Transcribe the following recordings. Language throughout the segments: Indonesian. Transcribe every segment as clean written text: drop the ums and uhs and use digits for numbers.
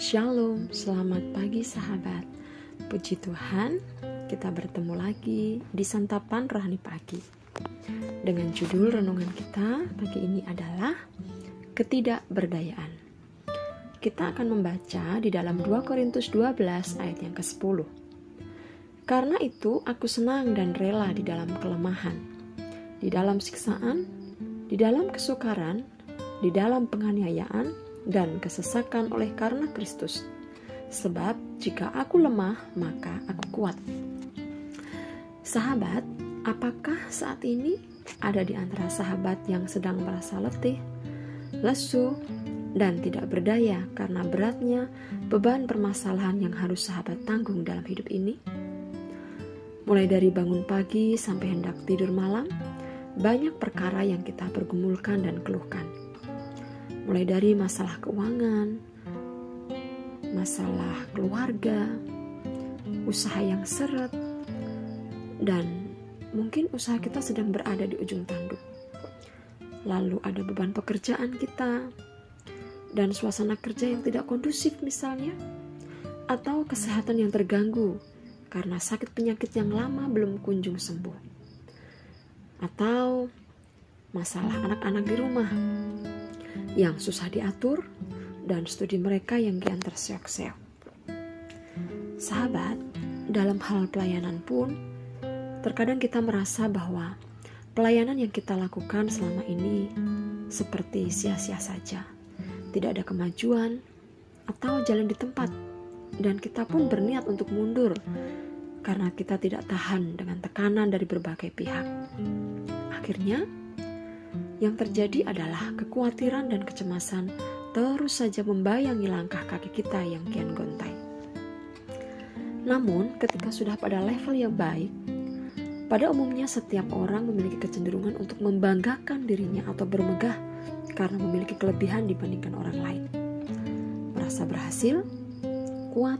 Shalom, selamat pagi sahabat. Puji Tuhan, kita bertemu lagi di Santapan Rohani Pagi. Dengan judul renungan kita pagi ini adalah Ketidakberdayaan. Kita akan membaca di dalam 2 Korintus 12 ayat yang ke-10. Karena itu aku senang dan rela di dalam kelemahan, di dalam siksaan, di dalam kesukaran, di dalam penganiayaan, dan kesesakan oleh karena Kristus. Sebab jika aku lemah, maka aku kuat. Sahabat, apakah saat ini ada di antara sahabat yang sedang merasa letih, lesu, dan tidak berdaya karena beratnya beban permasalahan yang harus sahabat tanggung dalam hidup ini? Mulai dari bangun pagi sampai hendak tidur malam, banyak perkara yang kita pergumulkan dan keluhkan. Mulai dari masalah keuangan, masalah keluarga, usaha yang seret, dan mungkin usaha kita sedang berada di ujung tanduk. Lalu ada beban pekerjaan kita, dan suasana kerja yang tidak kondusif misalnya, atau kesehatan yang terganggu karena sakit penyakit yang lama belum kunjung sembuh, atau masalah anak-anak di rumah yang susah diatur, dan studi mereka yang kian terseok-seok. Sahabat, dalam hal pelayanan pun, terkadang kita merasa bahwa pelayanan yang kita lakukan selama ini seperti sia-sia saja, tidak ada kemajuan atau jalan di tempat, dan kita pun berniat untuk mundur karena kita tidak tahan dengan tekanan dari berbagai pihak. Akhirnya, yang terjadi adalah kekhawatiran dan kecemasan terus saja membayangi langkah kaki kita yang kian gontai. Namun, ketika sudah pada level yang baik, pada umumnya setiap orang memiliki kecenderungan untuk membanggakan dirinya atau bermegah karena memiliki kelebihan dibandingkan orang lain. Merasa berhasil, kuat,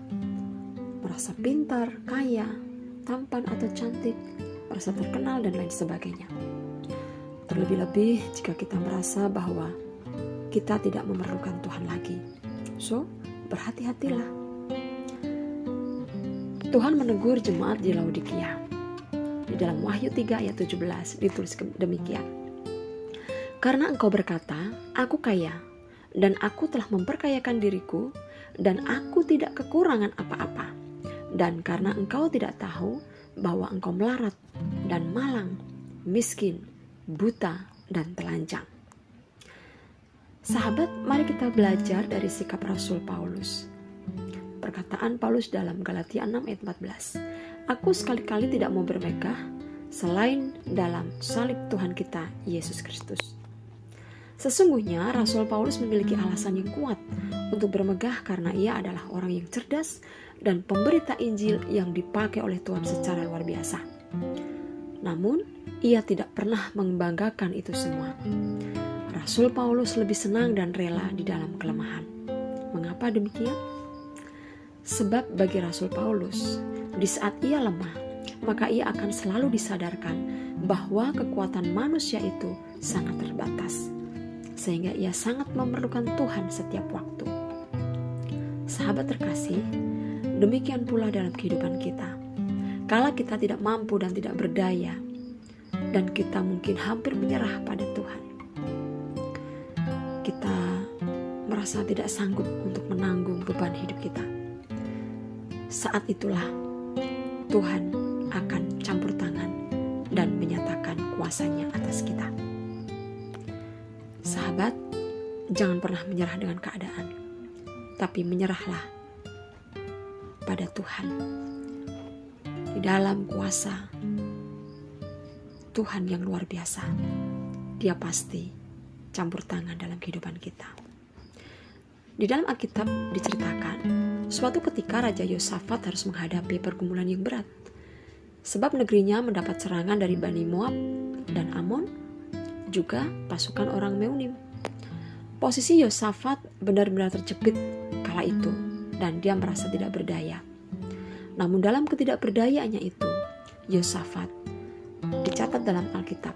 merasa pintar, kaya, tampan atau cantik, merasa terkenal, dan lain sebagainya. Terlebih-lebih jika kita merasa bahwa kita tidak memerlukan Tuhan lagi. So, berhati-hatilah. Tuhan menegur jemaat di Laodikia. Di dalam Wahyu 3 ayat 17 ditulis demikian. Karena engkau berkata, aku kaya, dan aku telah memperkayakan diriku, dan aku tidak kekurangan apa-apa. Dan karena engkau tidak tahu bahwa engkau melarat dan malang, miskin, buta, dan telanjang. Sahabat, mari kita belajar dari sikap Rasul Paulus. Perkataan Paulus dalam Galatia 6 ayat 14. Aku sekali-kali tidak mau bermegah selain dalam salib Tuhan kita, Yesus Kristus. Sesungguhnya Rasul Paulus memiliki alasan yang kuat untuk bermegah karena ia adalah orang yang cerdas dan pemberita Injil yang dipakai oleh Tuhan secara luar biasa. Namun, ia tidak pernah membanggakan itu semua. Rasul Paulus lebih senang dan rela di dalam kelemahan. Mengapa demikian? Sebab bagi Rasul Paulus, di saat ia lemah, maka ia akan selalu disadarkan bahwa kekuatan manusia itu sangat terbatas, sehingga ia sangat memerlukan Tuhan setiap waktu. Sahabat terkasih, demikian pula dalam kehidupan kita. Kala kita tidak mampu dan tidak berdaya, dan kita mungkin hampir menyerah pada Tuhan, kita merasa tidak sanggup untuk menanggung beban hidup kita. Saat itulah Tuhan akan campur tangan dan menyatakan kuasanya atas kita. Sahabat, jangan pernah menyerah dengan keadaan, tapi menyerahlah pada Tuhan. Di dalam kuasa Tuhan yang luar biasa, Dia pasti campur tangan dalam kehidupan kita. Di dalam Alkitab diceritakan, suatu ketika Raja Yosafat harus menghadapi pergumulan yang berat, sebab negerinya mendapat serangan dari Bani Moab dan Amon, juga pasukan orang Meunim. Posisi Yosafat benar-benar terjepit kala itu, dan dia merasa tidak berdaya. Namun dalam ketidakberdayaannya itu, Yosafat dicatat dalam Alkitab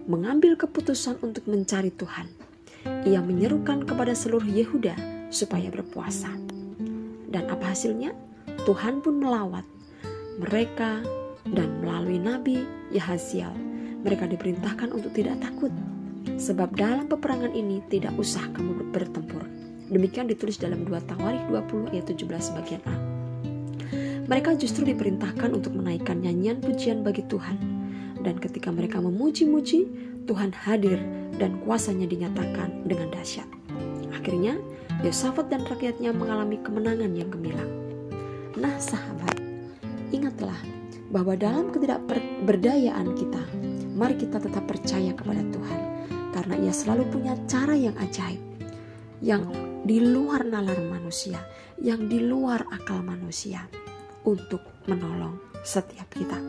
mengambil keputusan untuk mencari Tuhan. Ia menyerukan kepada seluruh Yehuda supaya berpuasa. Dan apa hasilnya? Tuhan pun melawat mereka, dan melalui Nabi Yahaziel mereka diperintahkan untuk tidak takut, sebab dalam peperangan ini tidak usah kamu bertempur. Demikian ditulis dalam 2 Tawarikh 20 ayat 17 bagian A. Mereka justru diperintahkan untuk menaikkan nyanyian pujian bagi Tuhan. Dan ketika mereka memuji-muji, Tuhan hadir dan kuasanya dinyatakan dengan dahsyat. Akhirnya, Yosafat dan rakyatnya mengalami kemenangan yang gemilang. Nah sahabat, ingatlah bahwa dalam ketidakberdayaan kita, mari kita tetap percaya kepada Tuhan. Karena Ia selalu punya cara yang ajaib, yang di luar nalar manusia, yang di luar akal manusia, untuk menolong setiap kita.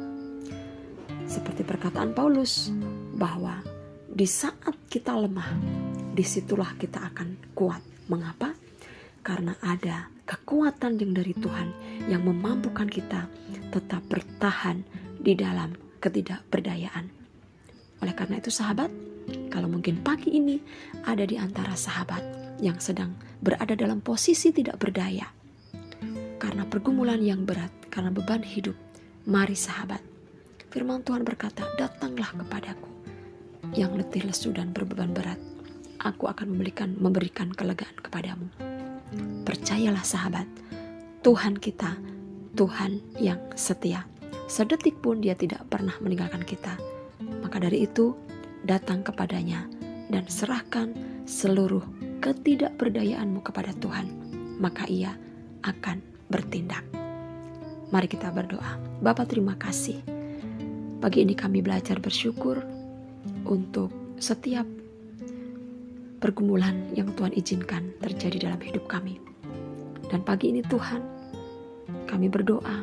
Seperti perkataan Paulus, bahwa di saat kita lemah, disitulah kita akan kuat. Mengapa? Karena ada kekuatan yang dari Tuhan yang memampukan kita tetap bertahan di dalam ketidakberdayaan. Oleh karena itu sahabat, kalau mungkin pagi ini ada di antara sahabat yang sedang berada dalam posisi tidak berdaya, karena pergumulan yang berat, karena beban hidup, mari sahabat, firman Tuhan berkata, datanglah kepadaku yang letih lesu dan berbeban berat, aku akan memberikan kelegaan kepadamu. Percayalah sahabat, Tuhan kita, Tuhan yang setia. Sedetik pun Dia tidak pernah meninggalkan kita. Maka dari itu, datang kepadanya dan serahkan seluruh ketidakberdayaanmu kepada Tuhan, maka Ia akan bertindak. Mari kita berdoa. Bapa, terima kasih. Pagi ini kami belajar bersyukur untuk setiap pergumulan yang Tuhan izinkan terjadi dalam hidup kami. Dan pagi ini Tuhan, kami berdoa,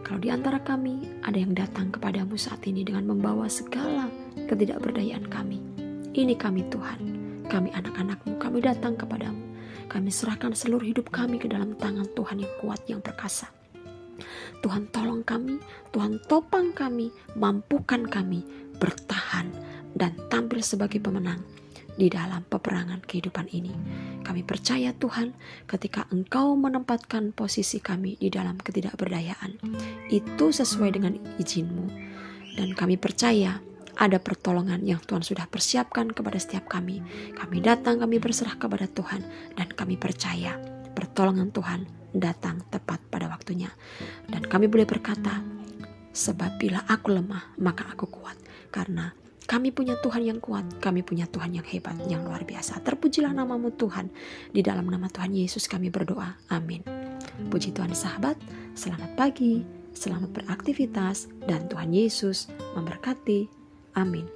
kalau di antara kami ada yang datang kepadamu saat ini dengan membawa segala ketidakberdayaan kami, ini kami Tuhan, kami anak-anak-Mu, kami datang kepadamu. Kami serahkan seluruh hidup kami ke dalam tangan Tuhan yang kuat, yang perkasa. Tuhan tolong kami, Tuhan topang kami, mampukan kami bertahan dan tampil sebagai pemenang di dalam peperangan kehidupan ini. Kami percaya Tuhan, ketika Engkau menempatkan posisi kami di dalam ketidakberdayaan, itu sesuai dengan izin-Mu. Dan kami percaya ada pertolongan yang Tuhan sudah persiapkan kepada setiap kami. Kami datang, kami berserah kepada Tuhan, dan kami percaya pertolongan Tuhan datang tepat pada waktunya. Dan kami boleh berkata, sebab bila aku lemah, maka aku kuat. Karena kami punya Tuhan yang kuat, kami punya Tuhan yang hebat, yang luar biasa. Terpujilah nama-Mu Tuhan. Di dalam nama Tuhan Yesus kami berdoa. Amin. Puji Tuhan sahabat, selamat pagi, selamat beraktivitas, dan Tuhan Yesus memberkati. Amin.